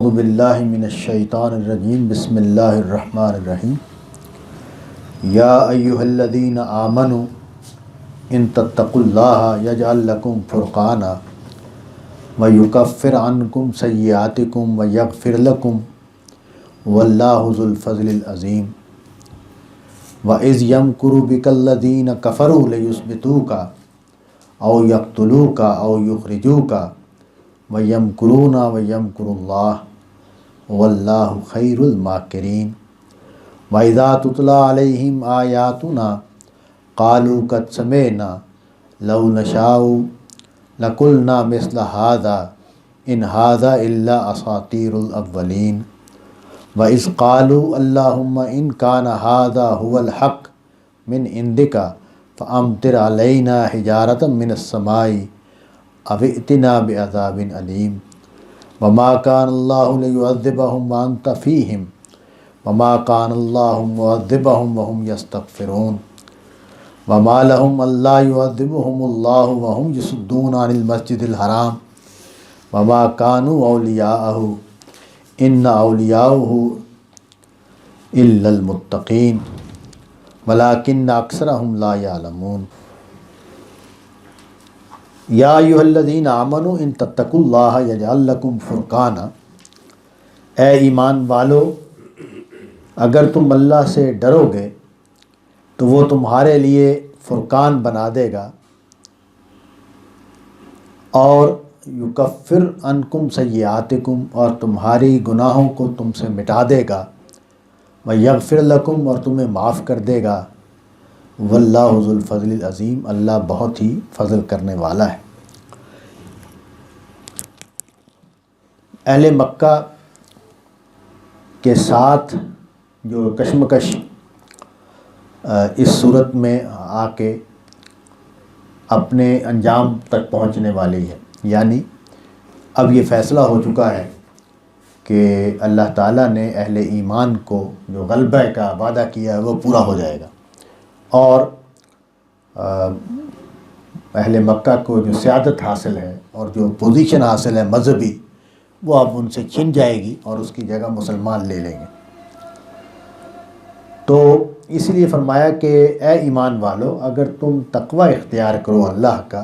اعوذ باللہ من الشیطان الرجیم بسم اللہ الرحمن الرحیم یا ایہا الذین آمنوا ان تتقوا اللہ یجعل لکم فرقانا ویکفر عنکم سیئاتکم ویغفر لکم واللہ ذو الفضل العظیم وَإِذْ يَمْكُرُ بِكَ الَّذِينَ كَفَرُوا لِيُثْبِتُوكَ أَوْ يَقْتُلُوكَ أَوْ يُخْرِجُوكَ وَيَمْكُرُونَ وَيَمْكُرُ اللَّهُ وَاللَّهُ خَيْرُ الْمَاكِرِينَ وَإِذَا تُتْلَى عَلَيْهِمْ آيَاتُنَا قَالُوا قَدْ سَمِعْنَا لَوْ نَشَاءُ لَقُلْنَا مِثْلَ هَذَا إِنْ هَذَا إِلَّا أَسَاطِيرُ الْأَوَّلِينَ وَإِذْ قَالُوا اللَّهُمَّ إِنْ كَانَ هَذَا هُوَ الْحَقُّ مِنْ عِنْدِكَ فَأَمْطِرْ عَلَيْنَا حِجَارَةً مِنَ السَّمَاءِ أَوِ ائْتِنَا بِعَذَابٍ أَلِيمٍ وَمَا كَانَ اللَّهُ لِيُعَذِّبَهُمْ وَأَنْتَ فِيهِمْ وَمَا كَانَ اللَّهُ مُعَذِّبَهُمْ وَهُمْ يَسْتَغْفِرُونَ وَمَا لَهُمْ أَلَّا يُعَذِّبَهُمُ اللَّهُ وَهُمْ يَصُدُّونَ عَنِ الْمَسْجِدِ الْحَرَامِ وَمَا كَانُوا أَوْلِيَاءَهُ إِنَّ أَوْلِيَاءَهُ إِلَّا الْمُتَّقِينَ وَلَكِنَّ أَكْثَرَهُمْ لَا يَعْلَمُونَ یا ایھا الذین آمنوا ان تتقوا اللہ یجعل لکم فرقانا، اے ایمان والو اگر تم اللہ سے ڈرو گے تو وہ تمہارے لیے فرقان بنا دے گا، اور یکفر عنکم سیئاتکم اور تمہاری گناہوں کو تم سے مٹا دے گا، ویغفر لکم اور تمہیں معاف کر دے گا، واللہ ذو الفضل العظیم اللہ بہت ہی فضل کرنے والا ہے۔ اہل مکہ کے ساتھ جو کشمکش اس صورت میں آ کے اپنے انجام تک پہنچنے والی ہے، یعنی اب یہ فیصلہ ہو چکا ہے کہ اللہ تعالیٰ نے اہل ایمان کو جو غلبہ کا وعدہ کیا ہے وہ پورا ہو جائے گا، اور اہل مکہ کو جو سیادت حاصل ہے اور جو پوزیشن حاصل ہے مذہبی، وہ اب ان سے چھن جائے گی اور اس کی جگہ مسلمان لے لیں گے۔ تو اس لیے فرمایا کہ اے ایمان والو اگر تم تقوی اختیار کرو اللہ کا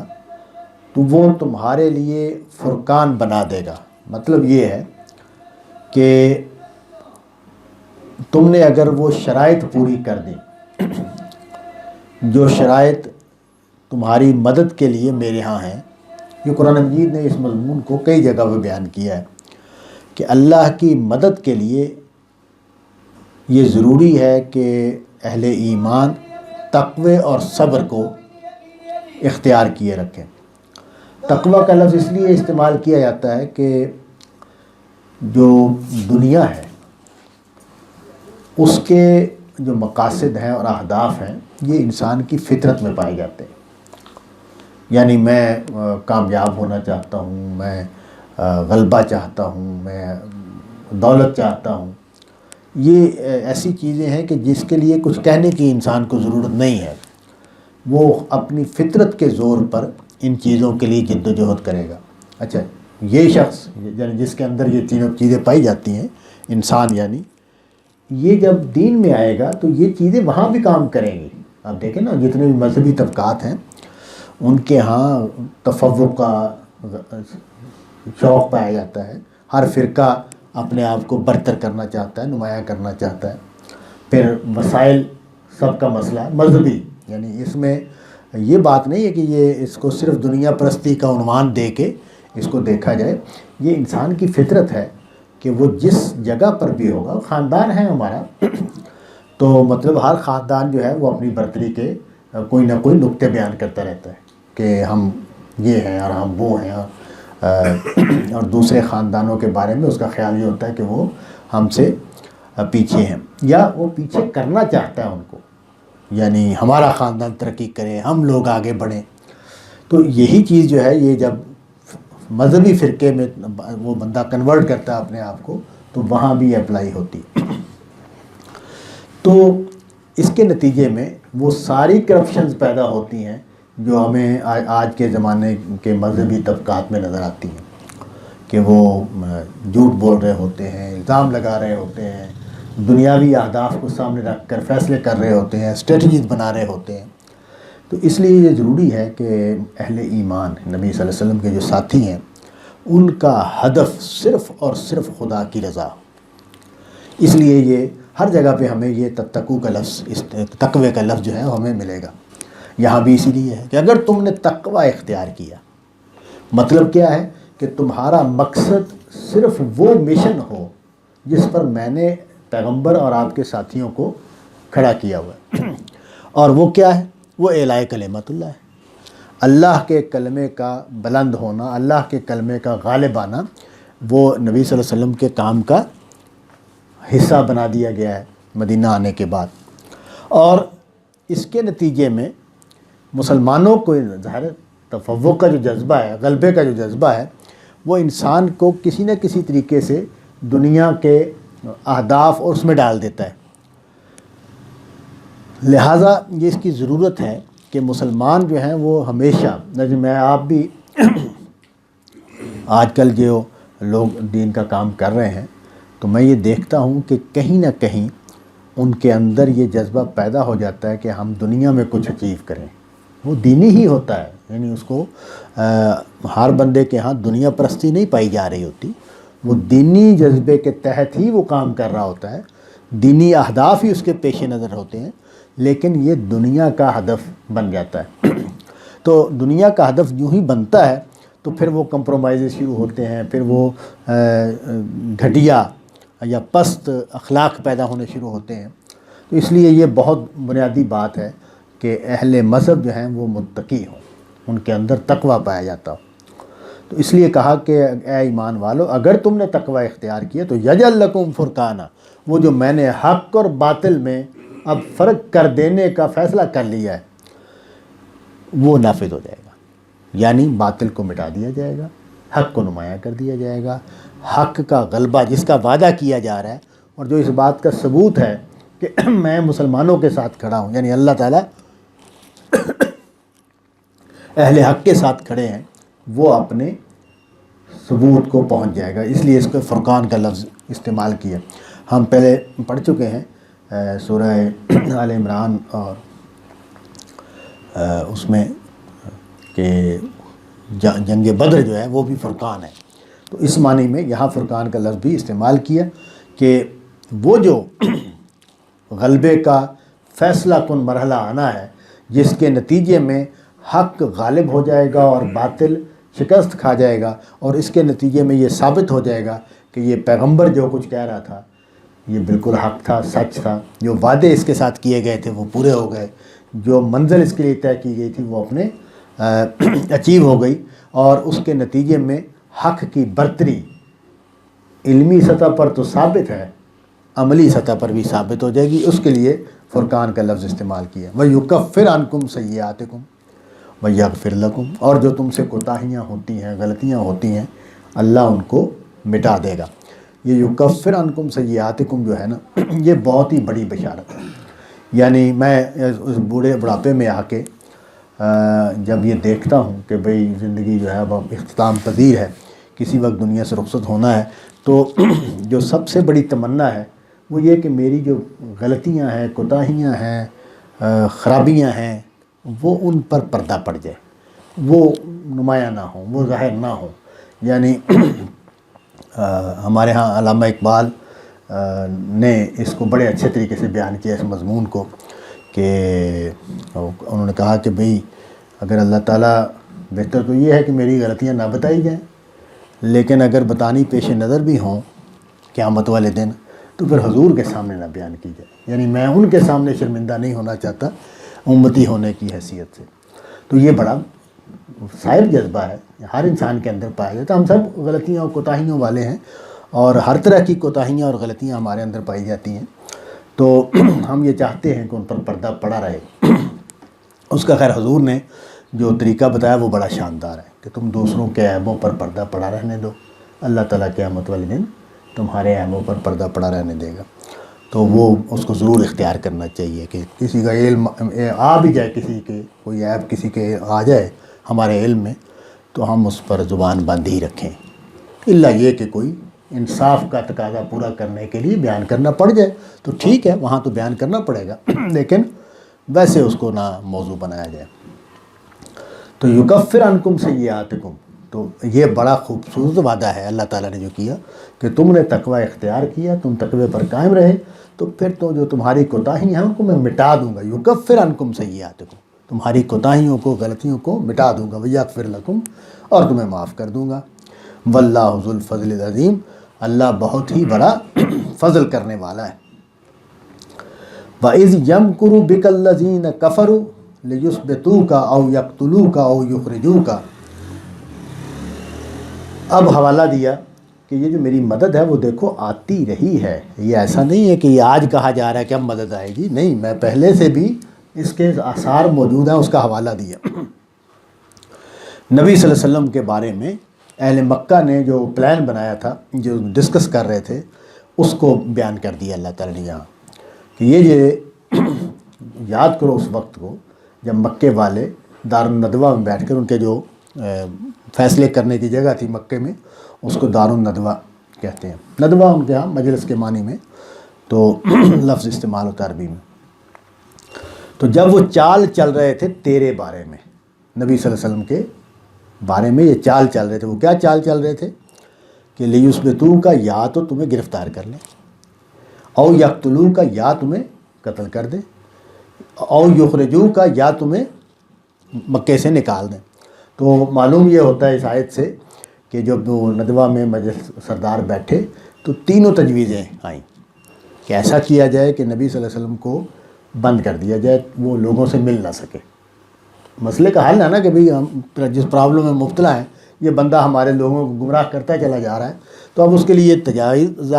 تو وہ تمہارے لیے فرقان بنا دے گا۔ مطلب یہ ہے کہ تم نے اگر وہ شرائط پوری کر دی جو شرائط تمہاری مدد کے لیے میرے ہاں ہیں، یہ قرآن مجید نے اس مضمون کو کئی جگہ پہ بیان کیا ہے کہ اللہ کی مدد کے لیے یہ ضروری ہے کہ اہل ایمان تقوی اور صبر کو اختیار کیے رکھیں۔ تقوی کا لفظ اس لیے استعمال کیا جاتا ہے کہ جو دنیا ہے اس کے جو مقاصد ہیں اور اہداف ہیں یہ انسان کی فطرت میں پائے جاتے ہیں، یعنی میں کامیاب ہونا چاہتا ہوں، میں غلبہ چاہتا ہوں، میں دولت چاہتا ہوں، یہ ایسی چیزیں ہیں کہ جس کے لیے کچھ کہنے کی انسان کو ضرورت نہیں ہے، وہ اپنی فطرت کے زور پر ان چیزوں کے لیے جد و جہد کرے گا۔ اچھا، یہ شخص یعنی جس کے اندر یہ تینوں چیزیں پائی جاتی ہیں، انسان یعنی یہ جب دین میں آئے گا تو یہ چیزیں وہاں بھی کام کریں گی۔ آپ دیکھیں نا جتنے بھی مذہبی طبقات ہیں ان کے ہاں تفوق کا شوق پایا جاتا ہے، ہر فرقہ اپنے آپ کو برتر کرنا چاہتا ہے، نمایاں کرنا چاہتا ہے۔ پھر وسائل سب کا مسئلہ ہے مذہبی، یعنی اس میں یہ بات نہیں ہے کہ یہ اس کو صرف دنیا پرستی کا عنوان دے کے اس کو دیکھا جائے، یہ انسان کی فطرت ہے کہ وہ جس جگہ پر بھی ہوگا، خاندان ہے ہمارا تو مطلب ہر خاندان جو ہے وہ اپنی برتری کے کوئی نہ کوئی نقطے بیان کرتا رہتا ہے کہ ہم یہ ہیں اور ہم وہ ہیں، اور دوسرے خاندانوں کے بارے میں اس کا خیال یہ ہوتا ہے کہ وہ ہم سے پیچھے ہیں یا وہ پیچھے کرنا چاہتا ہے ان کو، یعنی ہمارا خاندان ترقی کرے، ہم لوگ آگے بڑھیں۔ تو یہی چیز جو ہے یہ جب مذہبی فرقے میں وہ بندہ کنورٹ کرتا ہے اپنے آپ کو تو وہاں بھی اپلائی ہوتی ہے۔ تو اس کے نتیجے میں وہ ساری کرپشنز پیدا ہوتی ہیں جو ہمیں آج کے زمانے کے مذہبی طبقات میں نظر آتی ہیں، کہ وہ جھوٹ بول رہے ہوتے ہیں، الزام لگا رہے ہوتے ہیں، دنیاوی اہداف کو سامنے رکھ کر فیصلے کر رہے ہوتے ہیں، اسٹریٹجیز بنا رہے ہوتے ہیں۔ تو اس لیے یہ ضروری ہے کہ اہل ایمان نبی صلی اللہ علیہ وسلم کے جو ساتھی ہیں ان کا ہدف صرف اور صرف خدا کی رضا۔ اس لیے یہ ہر جگہ پہ ہمیں یہ تتقو کا لفظ، اس تقوی کا لفظ جو ہے وہ ہمیں ملے گا۔ یہاں بھی اسی لیے ہے کہ اگر تم نے تقوی اختیار کیا، مطلب کیا ہے کہ تمہارا مقصد صرف وہ مشن ہو جس پر میں نے پیغمبر اور آپ کے ساتھیوں کو کھڑا کیا ہوا ہے، اور وہ کیا ہے؟ وہ اعلاء کلمت اللہ ہے، اللہ کے کلمے کا بلند ہونا، اللہ کے کلمے کا غالب آنا، وہ نبی صلی اللہ علیہ وسلم کے کام کا حصہ بنا دیا گیا ہے مدینہ آنے کے بعد۔ اور اس کے نتیجے میں مسلمانوں کو ظاہر تفوق کا جو جذبہ ہے، غلبے کا جو جذبہ ہے، وہ انسان کو کسی نہ کسی طریقے سے دنیا کے اہداف اور اس میں ڈال دیتا ہے۔ لہٰذا یہ اس کی ضرورت ہے کہ مسلمان جو ہیں وہ ہمیشہ، میں آپ بھی آج کل جو لوگ دین کا کام کر رہے ہیں تو میں یہ دیکھتا ہوں کہ کہیں نہ کہیں ان کے اندر یہ جذبہ پیدا ہو جاتا ہے کہ ہم دنیا میں کچھ اچیو کریں۔ وہ دینی ہی ہوتا ہے، یعنی اس کو ہر بندے کے ہاں دنیا پرستی نہیں پائی جا رہی ہوتی، وہ دینی جذبے کے تحت ہی وہ کام کر رہا ہوتا ہے، دینی اہداف ہی اس کے پیش نظر ہوتے ہیں، لیکن یہ دنیا کا ہدف بن جاتا ہے۔ تو دنیا کا ہدف یوں ہی بنتا ہے تو پھر وہ کمپرومائز شروع ہوتے ہیں، پھر وہ گھٹیا یا پست اخلاق پیدا ہونے شروع ہوتے ہیں۔ تو اس لیے یہ بہت بنیادی بات ہے کہ اہل مذہب جو ہیں وہ متقی ہوں، ان کے اندر تقوی پایا جاتا ہو۔ تو اس لیے کہا کہ اے ایمان والو، اگر تم نے تقوی اختیار کیا تو یجعل لکم فرقانا، وہ جو میں نے حق اور باطل میں اب فرق کر دینے کا فیصلہ کر لیا ہے وہ نافذ ہو جائے گا، یعنی باطل کو مٹا دیا جائے گا، حق کو نمایاں کر دیا جائے گا۔ حق کا غلبہ جس کا وعدہ کیا جا رہا ہے اور جو اس بات کا ثبوت ہے کہ میں مسلمانوں کے ساتھ کھڑا ہوں، یعنی اللہ تعالیٰ اہل حق کے ساتھ کھڑے ہیں، وہ اپنے ثبوت کو پہنچ جائے گا۔ اس لیے اس کو فرقان کا لفظ استعمال کیا۔ ہم پہلے پڑھ چکے ہیں سورہ آل عمران اور اس میں کہ جنگ بدر جو ہے وہ بھی فرقان ہے، تو اس معنی میں یہاں فرقان کا لفظ بھی استعمال کیا کہ وہ جو غلبے کا فیصلہ کن مرحلہ آنا ہے جس کے نتیجے میں حق غالب ہو جائے گا اور باطل شکست کھا جائے گا، اور اس کے نتیجے میں یہ ثابت ہو جائے گا کہ یہ پیغمبر جو کچھ کہہ رہا تھا یہ بالکل حق تھا، سچ تھا، جو وعدے اس کے ساتھ کیے گئے تھے وہ پورے ہو گئے، جو منزل اس کے لیے طے کی گئی تھی وہ اپنے اچیو ہو گئی، اور اس کے نتیجے میں حق کی برتری علمی سطح پر تو ثابت ہے، عملی سطح پر بھی ثابت ہو جائے گی۔ اس کے لیے فرقان کا لفظ استعمال کیا۔ وَيُكَفِّرْ عَنْكُمْ سَيِّئَاتِكُمْ وَيَغْفِرْ لَكُمْ، اور جو تم سے کوتاہیاں ہوتی ہیں، غلطیاں ہوتی ہیں، اللہ ان کو مٹا دے گا۔ یہ یکفر عنکم سیئاتکم جو ہے نا، یہ بہت ہی بڑی بشارت ہے۔ یعنی میں اس بڑھاپے میں آ کے جب یہ دیکھتا ہوں کہ بھئی زندگی جو ہے اب اختتام پذیر ہے، کسی وقت دنیا سے رخصت ہونا ہے، تو جو سب سے بڑی تمنا ہے وہ یہ کہ میری جو غلطیاں ہیں، کوتاہیاں ہیں، خرابیاں ہیں، وہ ان پر پردہ پڑ جائے، وہ نمایاں نہ ہوں، وہ ظاہر نہ ہوں۔ یعنی ہمارے ہاں علامہ اقبال نے اس کو بڑے اچھے طریقے سے بیان کیا اس مضمون کو، کہ انہوں نے کہا کہ بھئی اگر اللہ تعالیٰ، بہتر تو یہ ہے کہ میری غلطیاں نہ بتائی جائیں، لیکن اگر بتانی پیش نظر بھی ہوں قیامت والے دن تو پھر حضور کے سامنے نہ بیان کی جائے، یعنی میں ان کے سامنے شرمندہ نہیں ہونا چاہتا امتی ہونے کی حیثیت سے۔ تو یہ بڑا صائب جذبہ ہے، ہر انسان کے اندر پایا جاتا ہے۔ ہم سب غلطیاں اور کوتاہیوں والے ہیں، اور ہر طرح کی کوتاہیاں اور غلطیاں ہمارے اندر پائی جاتی ہیں، تو ہم یہ چاہتے ہیں کہ ان پر پردہ پڑا رہے۔ اس کا خیر حضور نے جو طریقہ بتایا وہ بڑا شاندار ہے کہ تم دوسروں کے عیبوں پر پردہ پڑا رہنے دو، اللہ تعالیٰ قیامت والے دن تمہارے عیبوں پر پردہ پڑا رہنے دے گا۔ تو وہ اس کو ضرور اختیار کرنا چاہیے کہ کسی کا علم آ بھی جائے، کسی کے کوئی عیب کسی کے آ جائے ہمارے علم میں، تو ہم اس پر زبان بند ہی رکھیں، اللہ یہ کہ کوئی انصاف کا تقاضا پورا کرنے کے لیے بیان کرنا پڑ جائے تو ٹھیک ہے، وہاں تو بیان کرنا پڑے گا، لیکن ویسے اس کو نہ موضوع بنایا جائے۔ تو یکفر عنکم سیئاتکم، تو یہ بڑا خوبصورت وعدہ ہے اللہ تعالیٰ نے جو کیا کہ تم نے تقوی اختیار کیا، تم تقوی پر قائم رہے، تو پھر تو جو تمہاری کوتاہیاں ہیں ان کو میں مٹا دوں گا۔ یکفر عنکم سیئاتکم، تمہاری کوتاہیوں کو، غلطیوں کو مٹا دوں گا، ویغفر لکم، اور تمہیں معاف کر دوں گا۔ واللہ ذو الفضل العظیم، اللہ بہت ہی بڑا فضل کرنے والا ہے۔ وَإِذْ يَمْكُرُ بِكَ الَّذِينَ كَفَرُوا لِيُثْبِتُوكَ أَوْ يَقْتُلُوكَ أَوْ يُخْرِجُوكَ۔ اب حوالہ دیا کہ یہ جو میری مدد ہے وہ دیکھو آتی رہی ہے، یہ ایسا نہیں ہے کہ یہ آج کہا جا رہا ہے کہ اب مدد آئے گی، نہیں، میں پہلے سے بھی اس کے آثار موجود ہیں، اس کا حوالہ دیا۔ نبی صلی اللہ علیہ وسلم کے بارے میں اہل مکہ نے جو پلان بنایا تھا، جو ڈسکس کر رہے تھے، اس کو بیان کر دیا اللہ تعالیٰ نے یہاں کہ یہ یاد کرو اس وقت کو جب مکے والے دارالندوہ میں بیٹھ کر، ان کے جو فیصلے کرنے کی جگہ تھی مکے میں، اس کو دارالندوہ کہتے ہیں، ندوہ ان کے یہاں مجلس کے معنی میں تو لفظ استعمال ہوتا ہے عربی میں۔ تو جب وہ چال چل رہے تھے تیرے بارے میں، نبی صلی اللہ علیہ وسلم کے بارے میں یہ چال چل رہے تھے، وہ کیا چال چل رہے تھے کہ لیثبتوک، یا تو تمہیں گرفتار کر لیں، او یقتلوک، یا تمہیں قتل کر دیں، او یخرجوک، یا تمہیں مکے سے نکال دیں۔ تو معلوم یہ ہوتا ہے اس آیت سے کہ جب وہ ندوہ میں مجلس سردار بیٹھے تو تینوں تجویزیں آئیں کہ ایسا کیا جائے کہ نبی صلی اللہ علیہ وسلم کو بند کر دیا جائے، وہ لوگوں سے مل نہ سکے۔ مسئلے کا حل ہے نا کہ بھئی ہم جس پرابلم میں مبتلا ہیں، یہ بندہ ہمارے لوگوں کو گمراہ کرتا چلا جا رہا ہے، تو اب اس کے لیے تجاویز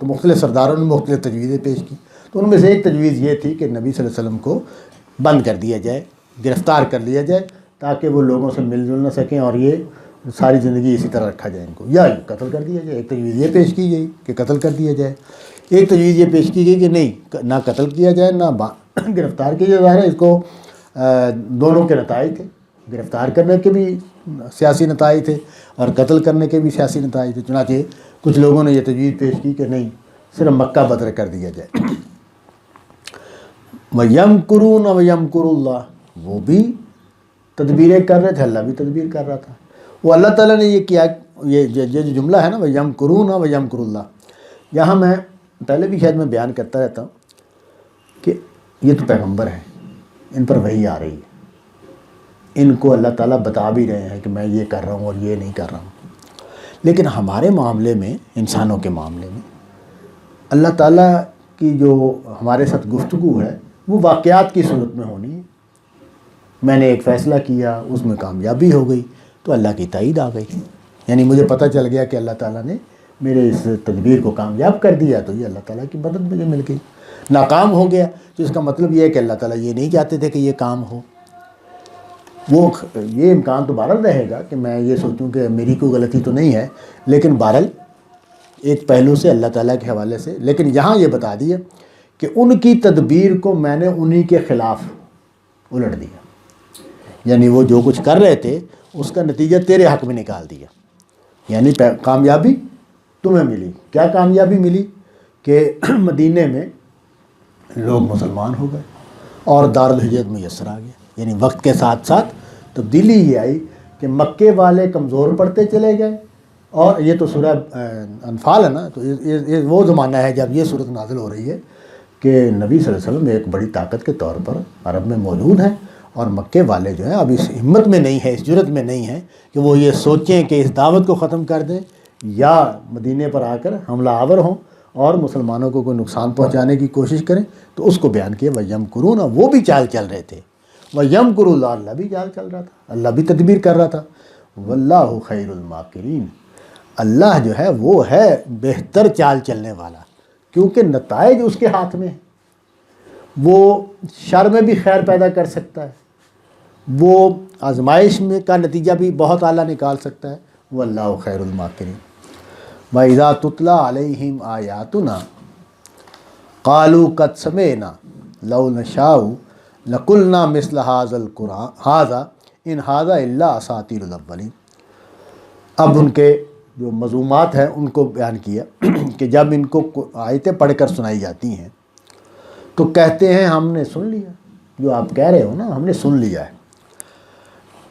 تو مختلف سرداروں نے مختلف تجویزیں پیش کی، تو ان میں سے ایک تجویز یہ تھی کہ نبی صلی اللہ علیہ وسلم کو بند کر دیا جائے، گرفتار کر لیا جائے، تاکہ وہ لوگوں سے مل جل نہ سکیں اور یہ ساری زندگی اسی طرح رکھا جائے ان کو، یا قتل کر دیا جائے۔ ایک تجویز یہ پیش کی گئی کہ قتل کر دیا جائے، ایک تجویز یہ پیش کی گئی کہ نہیں، نہ قتل کیا جائے نہ گرفتار کیا جائے۔ ظاہر ہے اس کو دونوں کے نتائج تھے، گرفتار کرنے کے بھی سیاسی نتائج تھے اور قتل کرنے کے بھی سیاسی نتائج تھے، چنانچہ کچھ لوگوں نے یہ تجویز پیش کی کہ نہیں، صرف مکہ بدر کر دیا جائے۔ وَيَمْكُرُونَ وَيَمْكُرُ اللَّهُ، وہ بھی تدبیریں کر رہے تھے، اللہ بھی تدبیر کر رہا تھا۔ وہ اللہ تعالیٰ نے یہ کیا، یہ جو جملہ ہے نا وَيَمْكُرُونَ وَيَمْكُرُ اللَّهُ، یہاں میں پہلے بھی شاید میں بیان کرتا رہتا ہوں کہ یہ تو پیغمبر ہیں، ان پر وحی آ رہی ہے، ان کو اللہ تعالیٰ بتا بھی رہے ہیں کہ میں یہ کر رہا ہوں اور یہ نہیں کر رہا ہوں، لیکن ہمارے معاملے میں، انسانوں کے معاملے میں اللہ تعالیٰ کی جو ہمارے ساتھ گفتگو ہے وہ واقعات کی صورت میں ہونی ہے۔ میں نے ایک فیصلہ کیا، اس میں کامیابی ہو گئی تو اللہ کی تائید آ گئی، یعنی مجھے پتہ چل گیا کہ اللہ تعالیٰ نے میرے اس تدبیر کو کامیاب کر دیا، تو یہ اللہ تعالیٰ کی مدد مجھے مل گئی۔ ناکام ہو گیا تو اس کا مطلب یہ ہے کہ اللہ تعالیٰ یہ نہیں چاہتے تھے کہ یہ کام ہو، وہ یہ امکان تو بہرحال رہے گا کہ میں یہ سوچوں کہ میری کوئی غلطی تو نہیں ہے، لیکن بہرحال ایک پہلو سے اللہ تعالیٰ کے حوالے سے، لیکن یہاں یہ بتا دیا کہ ان کی تدبیر کو میں نے انہی کے خلاف الٹ دیا، یعنی وہ جو کچھ کر رہے تھے اس کا نتیجہ تیرے حق میں نکال دیا، یعنی کامیابی تمہیں ملی۔ کیا کامیابی ملی؟ کہ مدینے میں لوگ مسلمان ہو گئے اور دارالہجرت میسر آ گیا، یعنی وقت کے ساتھ ساتھ تبدیلی یہ آئی کہ مکے والے کمزور پڑتے چلے گئے، اور یہ تو سورہ انفال ہے نا، تو یہ وہ زمانہ ہے جب یہ صورت نازل ہو رہی ہے کہ نبی صلی اللہ علیہ وسلم ایک بڑی طاقت کے طور پر عرب میں موجود ہیں، اور مکے والے جو ہیں اب اس ہمت میں نہیں ہے، اس جرت میں نہیں ہے کہ وہ یہ سوچیں کہ اس دعوت کو ختم کر دیں یا مدینے پر آ کر حملہ آور ہوں اور مسلمانوں کو کوئی نقصان پہنچانے کی کوشش کریں۔ تو اس کو بیان کیا وَيَمْكُرُونَ، وہ بھی چال چل رہے تھے، وَيَمْكُرُ اللَّهُ، اللہ بھی چال چل رہا تھا، اللہ بھی تدبیر کر رہا تھا۔ وَاللَّهُ خَيْرُ الْمَاكِرِينَ، اللہ جو ہے وہ ہے بہتر چال چلنے والا، کیونکہ نتائج اس کے ہاتھ میں ہیں، وہ شر میں بھی خیر پیدا کر سکتا ہے، وہ آزمائش میں کا نتیجہ بھی بہت اعلیٰ نکال سکتا ہے۔ واللہ خیر الماکرین۔ وَإِذَا تُتْلَى عَلَيْهِمْ آيَاتُنَا قَالُوا قَدْ سَمِعْنَا لَوْ نَشَاءُ لَقُلْنَا مِثْلَ هَذَا إِنْ هَذَا إِلَّا أَسَاطِيرُ الْأَوَّلِينَ۔ اب ان کے جو مضمومات ہیں ان کو بیان کیا کہ جب ان کو آیتیں پڑھ کر سنائی جاتی ہیں تو کہتے ہیں ہم نے سن لیا، جو آپ کہہ رہے ہو نا ہم نے سن لیا ہے.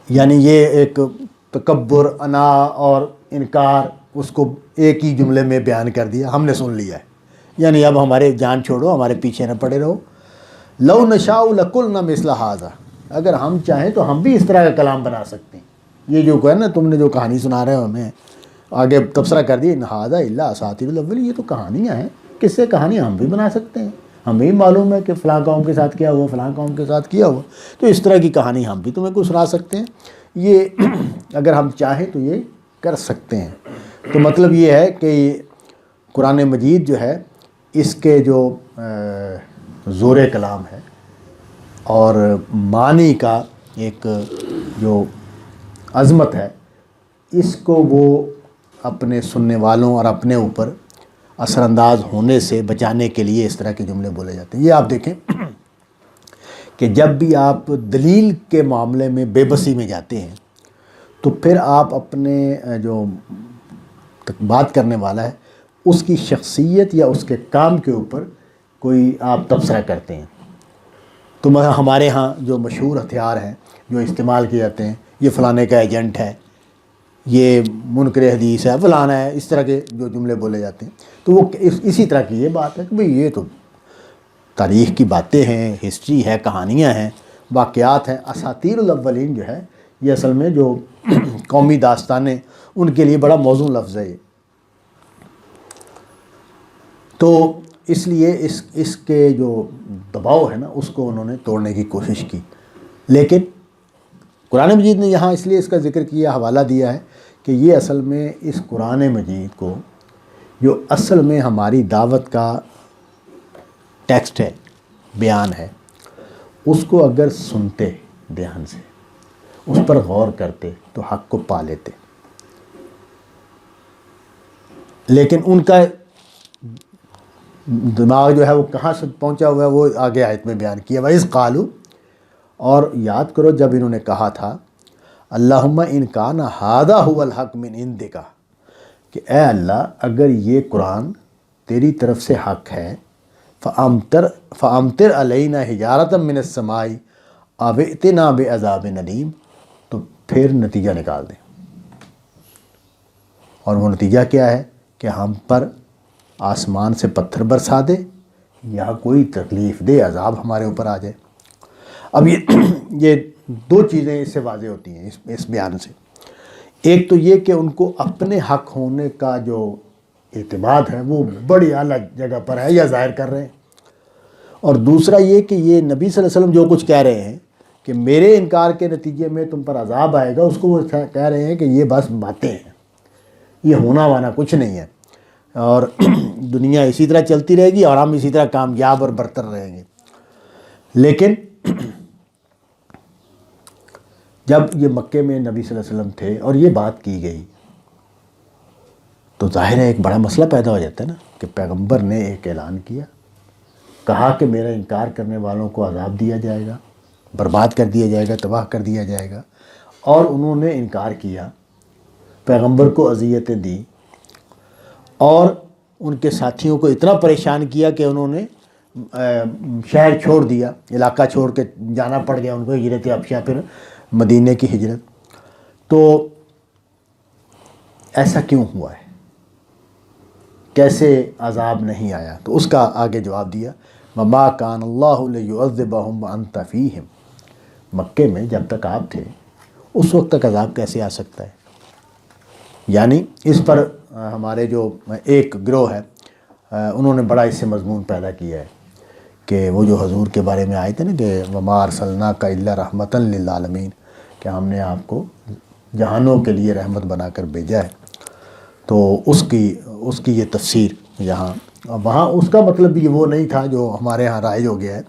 یعنی یہ ایک تکبر، انا اور انکار اس کو ایک ہی جملے میں بیان کر دیا، ہم نے سن لیا ہے. یعنی اب ہمارے جان چھوڑو، ہمارے پیچھے نہ پڑے رہو. لو نشاء لقلنا مثل ھذا، اگر ہم چاہیں تو ہم بھی اس طرح کا کلام بنا سکتے ہیں. یہ جو ہے نا تم نے جو کہانی سنا رہے ہو ہمیں، آگے تبصرہ کر دیا ان ھذا الا اساطیر الاولین، یہ تو کہانیاں ہیں، کس سے کہانی ہم بھی بنا سکتے ہیں. ہمیں ہی معلوم ہے کہ فلاں قوم کے ساتھ کیا ہوا، فلاں قوم کے ساتھ کیا ہوا، تو اس طرح کی کہانی ہم بھی تمہیں کو سنا سکتے ہیں. یہ اگر ہم چاہیں تو یہ کر سکتے ہیں. تو مطلب یہ ہے کہ قرآن مجید جو ہے اس کے جو زور کلام ہے اور معنی کا ایک جو عظمت ہے، اس کو وہ اپنے سننے والوں اور اپنے اوپر اثر انداز ہونے سے بچانے کے لیے اس طرح کے جملے بولے جاتے ہیں. یہ آپ دیکھیں کہ جب بھی آپ دلیل کے معاملے میں بے بسی میں جاتے ہیں تو پھر آپ اپنے جو بات کرنے والا ہے اس کی شخصیت یا اس کے کام کے اوپر کوئی آپ تبصرہ کرتے ہیں. تو ہمارے ہاں جو مشہور ہتھیار ہیں جو استعمال کیے جاتے ہیں، یہ فلانے کا ایجنٹ ہے، یہ منکر حدیث ہے، فلانا ہے، اس طرح کے جو جملے بولے جاتے ہیں. تو وہ اسی طرح کی یہ بات ہے کہ بھئی یہ تو تاریخ کی باتیں ہیں، ہسٹری ہے، کہانیاں ہیں، واقعات ہیں. اساطیر الاولین جو ہے یہ اصل میں جو قومی داستانیں ان کے لیے بڑا موزوں لفظ ہے یہ. تو اس لیے اس کے جو دباؤ ہے نا اس کو انہوں نے توڑنے کی کوشش کی. لیکن قرآن مجید نے یہاں اس لیے اس کا ذکر کیا، حوالہ دیا ہے کہ یہ اصل میں اس قرآن مجید کو جو اصل میں ہماری دعوت کا ٹیکسٹ ہے، بیان ہے، اس کو اگر سنتے دھیان سے، اس پر غور کرتے تو حق کو پا لیتے. لیکن ان کا دماغ جو ہے وہ کہاں سے پہنچا ہوا ہے وہ آگے آیت میں بیان کیا. وَإِذْ قَالُوا، اور یاد کرو جب انہوں نے کہا تھا اللہم ان کان ھذا ھو الحق من عندک، کہ اے اللہ اگر یہ قرآن تیری طرف سے حق ہے، فَأَمْطِرْ عَلَيْنَا حِجَارَةً مِّنَ السَّمَاءِ أَوْ ائْتِنَا بِعَذَابٍ أَلِيمٍ، تو پھر نتیجہ نکال دیں. اور وہ نتیجہ کیا ہے کہ ہم پر آسمان سے پتھر برسا دے یا کوئی تکلیف دہ عذاب ہمارے اوپر آ جائے. اب یہ دو چیزیں اس سے واضح ہوتی ہیں اس بیان سے. ایک تو یہ کہ ان کو اپنے حق ہونے کا جو اعتماد ہے وہ بڑی اعلیٰ جگہ پر ہے یا ظاہر کر رہے ہیں، اور دوسرا یہ کہ یہ نبی صلی اللہ علیہ وسلم جو کچھ کہہ رہے ہیں کہ میرے انکار کے نتیجے میں تم پر عذاب آئے گا، اس کو وہ کہہ رہے ہیں کہ یہ بس باتیں ہیں، یہ ہونا وانا کچھ نہیں ہے، اور دنیا اسی طرح چلتی رہے گی اور ہم اسی طرح کامیاب اور برتر رہیں گے. لیکن جب یہ مکے میں نبی صلی اللہ علیہ وسلم تھے اور یہ بات کی گئی تو ظاہر ہے ایک بڑا مسئلہ پیدا ہو جاتا ہے نا کہ پیغمبر نے ایک اعلان کیا، کہا کہ میرا انکار کرنے والوں کو عذاب دیا جائے گا، برباد کر دیا جائے گا، تباہ کر دیا جائے گا، اور انہوں نے انکار کیا، پیغمبر کو اذیتیں دی اور ان کے ساتھیوں کو اتنا پریشان کیا کہ انہوں نے شہر چھوڑ دیا، علاقہ چھوڑ کے جانا پڑ گیا ان کو، ہجرت ابشہ، پھر مدینے کی ہجرت. تو ایسا کیوں ہوا ہے، کیسے عذاب نہیں آیا؟ تو اس کا آگے جواب دیا وَمَا كَانَ اللَّهُ لِيُعَذِّبَهُمْ وَأَنْتَ فِيهِمْ، مکے میں جب تک آپ تھے اس وقت تک عذاب کیسے آ سکتا ہے؟ یعنی اس پر ہمارے جو ایک گروہ ہے انہوں نے بڑا اس سے مضمون پیدا کیا ہے کہ وہ جو حضور کے بارے میں آئے تھے نا کہ وَمَا أَرْسَلْنَاكَ إِلَّا رَحْمَةً لِلْعَالَمِينَ، کہ ہم نے آپ کو جہانوں کے لیے رحمت بنا کر بھیجا ہے. تو اس کی یہ تفسیر یہاں، وہاں اس کا مطلب بھی وہ نہیں تھا جو ہمارے ہاں رائج ہو گیا ہے.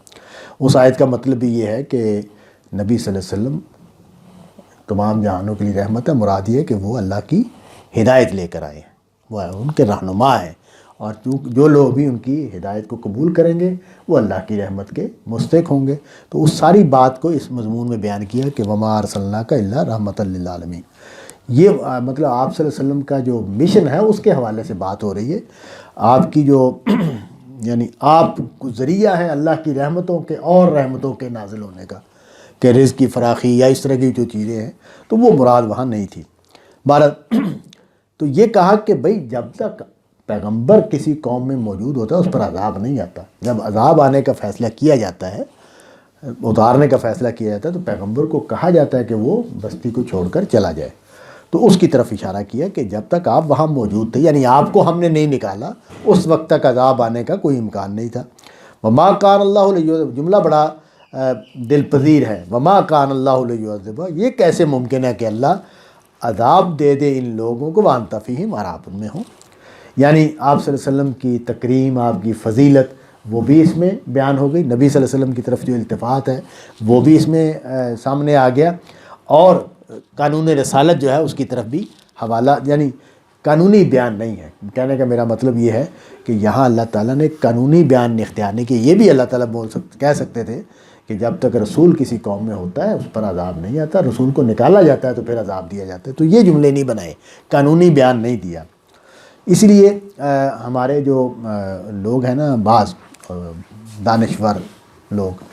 اس آیت کا مطلب بھی یہ ہے کہ نبی صلی اللہ علیہ وسلم تمام جہانوں کے لیے رحمت ہے، مراد یہ ہے کہ وہ اللہ کی ہدایت لے کر آئے ہیں، وہ ان کے رہنما ہیں، اور جو لوگ بھی ان کی ہدایت کو قبول کریں گے وہ اللہ کی رحمت کے مستحق ہوں گے. تو اس ساری بات کو اس مضمون میں بیان کیا کہ وَمَا أَرْسَلْنَاكَ إِلَّا رَحْمَةً لِلْعَالَمِينَ. یہ مطلب آپ صلی اللہ علیہ وسلم کا جو مشن ہے اس کے حوالے سے بات ہو رہی ہے. آپ کی جو یعنی آپ کو ذریعہ ہے اللہ کی رحمتوں کے اور رحمتوں کے نازل ہونے کا، کہ رزق کی فراخی یا اس طرح کی جو چیزیں ہیں، تو وہ مراد وہاں نہیں تھی. بہرحال تو یہ کہا کہ بھئی جب تک پیغمبر کسی قوم میں موجود ہوتا ہے اس پر عذاب نہیں آتا. جب عذاب آنے کا فیصلہ کیا جاتا ہے، اتارنے کا فیصلہ کیا جاتا ہے، تو پیغمبر کو کہا جاتا ہے کہ وہ بستی کو چھوڑ کر چلا جائے. تو اس کی طرف اشارہ کیا کہ جب تک آپ وہاں موجود تھے، یعنی آپ کو ہم نے نہیں نکالا، اس وقت تک عذاب آنے کا کوئی امکان نہیں تھا. وما کان اللہ لیعذب، جملہ بڑا دل پذیر ہے. وما کان اللہ لیعذب، یہ کیسے ممکن ہے کہ اللہ عذاب دے دے ان لوگوں کو وانت فیہم، اور آپ ان میں ہوں. یعنی آپ صلی اللہ علیہ وسلم کی تکریم، آپ کی فضیلت وہ بھی اس میں بیان ہو گئی. نبی صلی اللہ علیہ وسلم کی طرف جو التفات ہے وہ بھی اس میں سامنے آ گیا. اور قانون رسالت جو ہے اس کی طرف بھی حوالہ، یعنی قانونی بیان نہیں ہے. کہنے کا میرا مطلب یہ ہے کہ یہاں اللہ تعالیٰ نے قانونی بیان اختیار نہیں کیا. یہ بھی اللہ تعالیٰ کہہ سکتے تھے کہ جب تک رسول کسی قوم میں ہوتا ہے اس پر عذاب نہیں آتا، رسول کو نکالا جاتا ہے تو پھر عذاب دیا جاتا ہے. تو یہ جملے نہیں بنائے، قانونی بیان نہیں دیا. اس لیے ہمارے جو لوگ ہیں نا، بعض دانشور لوگ،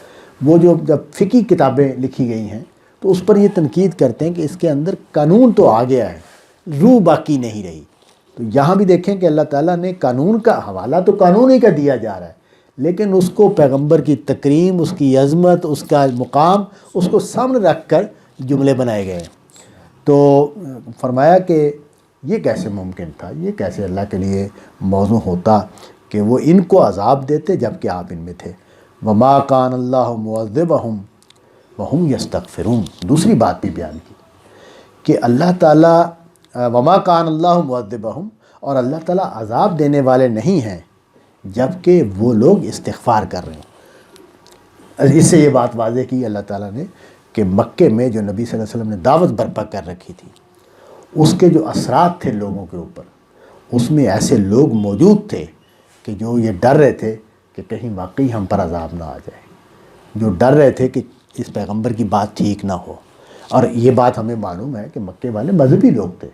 وہ جو جب فقہی کتابیں لکھی گئی ہیں تو اس پر یہ تنقید کرتے ہیں کہ اس کے اندر قانون تو آ گیا ہے، روح باقی نہیں رہی. تو یہاں بھی دیکھیں کہ اللہ تعالیٰ نے قانون کا حوالہ تو قانون ہی کا دیا جا رہا ہے، لیکن اس کو پیغمبر کی تکریم، اس کی عظمت، اس کا مقام، اس کو سامنے رکھ کر جملے بنائے گئے. تو فرمایا کہ یہ کیسے ممکن تھا، یہ کیسے اللہ کے لیے موضوع ہوتا کہ وہ ان کو عذاب دیتے جب کہ آپ ان میں تھے. وما کان اللہ معذبہم وہم یستغفرون. دوسری بات بھی بیان کی کہ اللہ تعالیٰ وما کان اللہ معذبہم، اور اللہ تعالیٰ عذاب دینے والے نہیں ہیں جب کہ وہ لوگ استغفار کر رہے ہیں. اس سے یہ بات واضح کی اللہ تعالیٰ نے کہ مکے میں جو نبی صلی اللہ علیہ وسلم نے دعوت برپا کر رکھی تھی، اس کے جو اثرات تھے لوگوں کے اوپر، اس میں ایسے لوگ موجود تھے کہ جو یہ ڈر رہے تھے کہ کہیں واقعی ہم پر عذاب نہ آ جائے، جو ڈر رہے تھے کہ اس پیغمبر کی بات ٹھیک نہ ہو. اور یہ بات ہمیں معلوم ہے کہ مکے والے مذہبی لوگ تھے،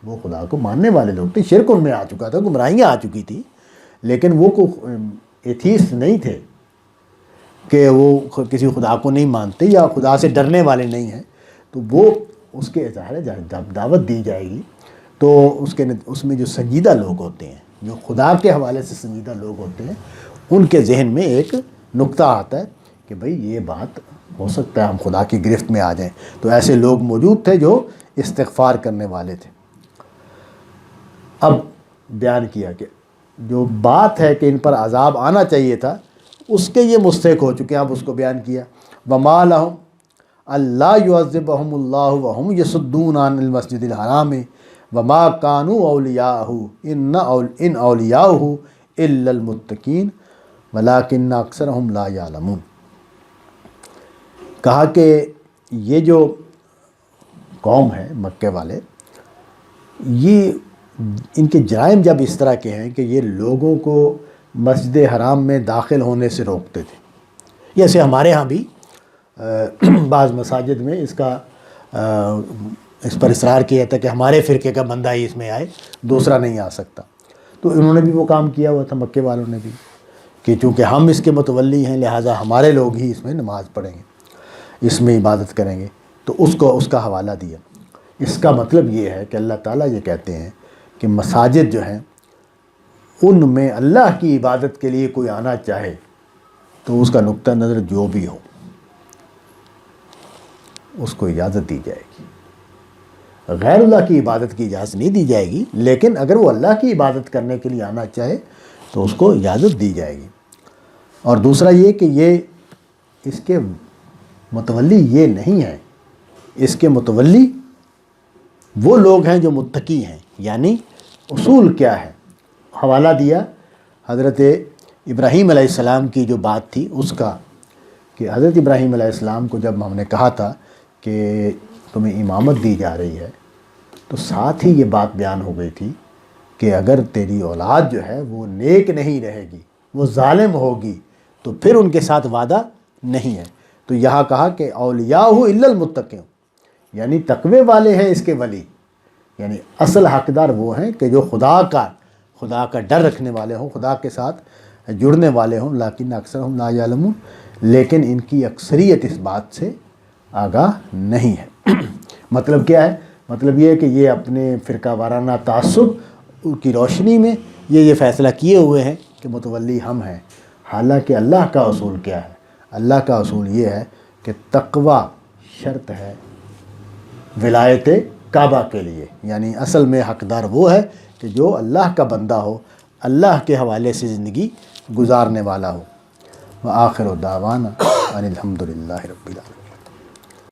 وہ خدا کو ماننے والے لوگ تھے. شرک ان میں آ چکا تھا، گمراہیاں آ چکی تھی، لیکن وہ ایتھیسٹ نہیں تھے کہ وہ کسی خدا کو نہیں مانتے یا خدا سے ڈرنے والے نہیں ہیں. تو وہ اس کے اظہار ہے جب دعوت دی جائے گی تو اس میں جو سنجیدہ لوگ ہوتے ہیں، جو خدا کے حوالے سے سنجیدہ لوگ ہوتے ہیں، ان کے ذہن میں ایک نقطہ آتا ہے کہ بھئی یہ بات ہو سکتا ہے ہم خدا کی گرفت میں آ جائیں. تو ایسے لوگ موجود تھے جو استغفار کرنے والے تھے. اب بیان کیا کہ جو بات ہے کہ ان پر عذاب آنا چاہیے تھا، اس کے یہ مستحق ہو چکے ہیں. اب اس کو بیان کیا وما لہم اللہ یعذبہم اللہ وہم یصدون عن المسجد الحرام وما کانوا اولیاءہ ان اولیاءہ الا المتقین ولکن اکثرہم لا یعلمون. کہا کہ یہ جو قوم ہے مکے والے، یہ ان کے جرائم جب اس طرح کے ہیں کہ یہ لوگوں کو مسجد حرام میں داخل ہونے سے روکتے تھے. جیسے ہمارے ہاں بھی بعض مساجد میں اس پر اصرار کیا تھا کہ ہمارے فرقے کا بندہ ہی اس میں آئے، دوسرا نہیں آ سکتا. تو انہوں نے بھی وہ کام کیا ہوا تھا، مکے والوں نے بھی، کہ چونکہ ہم اس کے متولی ہیں لہٰذا ہمارے لوگ ہی اس میں نماز پڑھیں گے، اس میں عبادت کریں گے. تو اس کا حوالہ دیا. اس کا مطلب یہ ہے کہ اللہ تعالیٰ یہ کہتے ہیں کہ مساجد جو ہیں ان میں اللہ کی عبادت کے لیے کوئی آنا چاہے تو اس کا نقطہ نظر جو بھی ہو اس کو اجازت دی جائے گی. غیر اللہ کی عبادت کی اجازت نہیں دی جائے گی، لیکن اگر وہ اللہ کی عبادت کرنے کے لیے آنا چاہے تو اس کو اجازت دی جائے گی. اور دوسرا یہ کہ یہ اس کے متولی یہ نہیں ہے، اس کے متولی وہ لوگ ہیں جو متقی ہیں. یعنی اصول کیا ہے، حوالہ دیا حضرت ابراہیم علیہ السلام کی جو بات تھی اس کا، کہ حضرت ابراہیم علیہ السلام کو جب ہم نے کہا تھا کہ تمہیں امامت دی جا رہی ہے تو ساتھ ہی یہ بات بیان ہو گئی تھی کہ اگر تیری اولاد جو ہے وہ نیک نہیں رہے گی، وہ ظالم ہوگی، تو پھر ان کے ساتھ وعدہ نہیں ہے. تو یہاں کہا کہ اولیاءہ الا المتقین، یعنی تقوی والے ہیں اس کے ولی، یعنی اصل حقدار وہ ہیں کہ جو خدا کا ڈر رکھنے والے ہوں، خدا کے ساتھ جڑنے والے ہوں، لیکن اکثر ہم لا یعلمون، لیکن ان کی اکثریت اس بات سے آگاہ نہیں ہے۔ مطلب کیا ہے؟ مطلب یہ ہے کہ یہ اپنے فرقہ وارانہ تعصب کی روشنی میں یہ فیصلہ کیے ہوئے ہیں کہ متولی ہم ہیں، حالانکہ اللہ کا اصول کیا ہے؟ اللہ کا اصول یہ ہے کہ تقوی شرط ہے ولایت کعبہ کے لیے، یعنی اصل میں حقدار وہ ہے کہ جو اللہ کا بندہ ہو، اللہ کے حوالے سے زندگی گزارنے والا ہو۔ وآخر دعوانا ان الحمد للہ رب العالمین۔